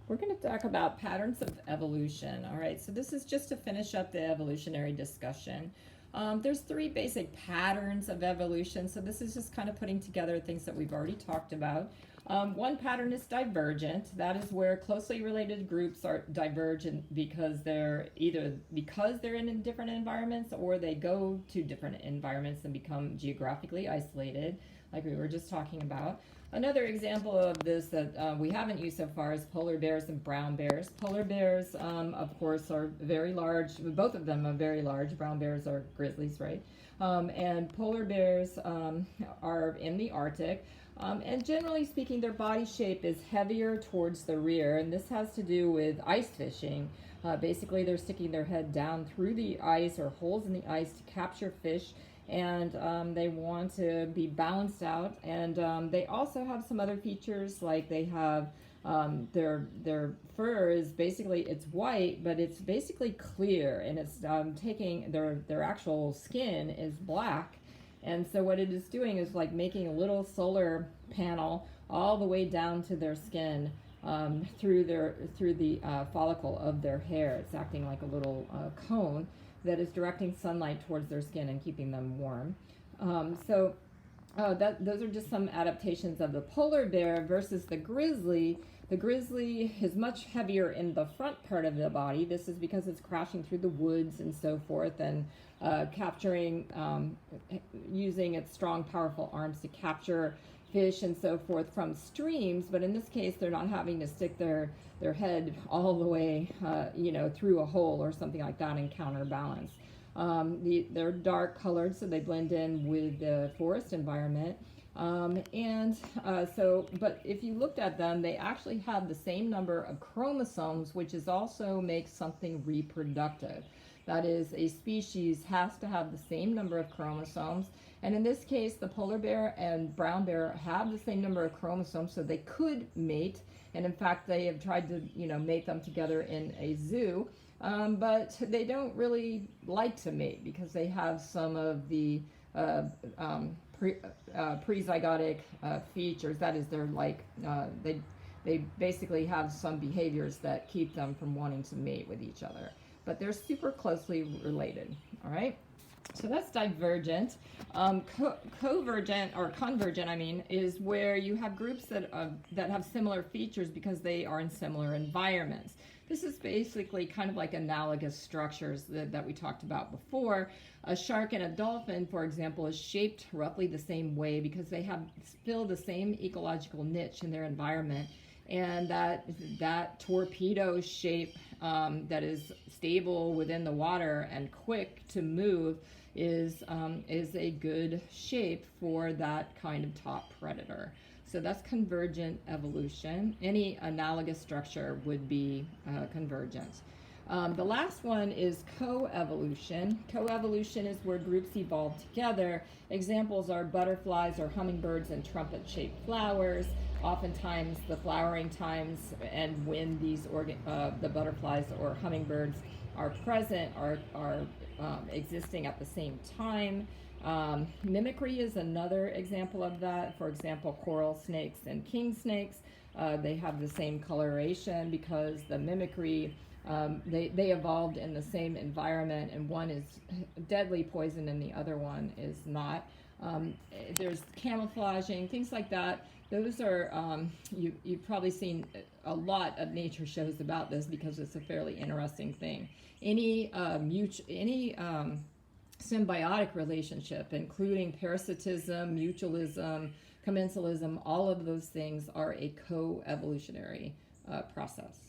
We're going to talk about patterns of evolution. All right, so this is just to finish up the evolutionary discussion. There's three basic patterns of evolution, so this is just kind of putting together things that we've already talked about. One pattern is divergent. That is where closely related groups are divergent because they're in different environments, or they go to different environments and become geographically isolated, like we were just talking about. Another example of this that we haven't used so far is polar bears and brown bears. Polar bears, of course, are very large. Both of them are very large. Brown bears are grizzlies, right? And polar bears are in the Arctic. And generally speaking, their body shape is heavier towards the rear, and this has to do with ice fishing. Basically, they're sticking their head down through the ice or holes in the ice to capture fish, and they want to be balanced out. And they also have some other features, like they have their fur is basically, it's white, but it's basically clear, and it's taking their actual skin is black. And so what it is doing is like making a little solar panel all the way down to their skin, through the follicle of their hair. It's acting like a little cone that is directing sunlight towards their skin and keeping them warm. Those are just some adaptations of the polar bear versus the grizzly. The grizzly is much heavier in the front part of the body. This is because it's crashing through the woods and so forth, and using its strong, powerful arms to capture fish and so forth from streams. But in this case, they're not having to stick their head all the way, through a hole or something like that and counterbalance. They're dark colored, so they blend in with the forest environment. But if you looked at them, they actually have the same number of chromosomes, which is also makes something reproductive. That is, a species has to have the same number of chromosomes. And in this case, the polar bear and brown bear have the same number of chromosomes, so they could mate. And in fact, they have tried to, mate them together in a zoo. But they don't really like to mate because they have some of the prezygotic features. That is, they're like, they basically have some behaviors that keep them from wanting to mate with each other. But they're super closely related, all right? So that's divergent. Convergent, is where you have groups that have similar features because they are in similar environments. This is basically kind of like analogous structures that we talked about before. A shark and a dolphin, for example, is shaped roughly the same way because they fill the same ecological niche in their environment. And that torpedo shape that is stable within the water and quick to move is a good shape for that kind of top predator. So that's convergent evolution. Any analogous structure would be convergent. The last one is coevolution. Coevolution is where groups evolve together. Examples are butterflies or hummingbirds and trumpet-shaped flowers. Oftentimes, the flowering times and when the butterflies or hummingbirds are present are existing at the same time. Mimicry is another example of that. For example, coral snakes and king snakes, they have the same coloration because the mimicry, they evolved in the same environment, and one is deadly poison and the other one is not. There's camouflaging, things like that. Those are, you've probably seen a lot of nature shows about this because it's a fairly interesting thing. Any symbiotic relationship, including parasitism, mutualism, commensalism, all of those things are a co-evolutionary process.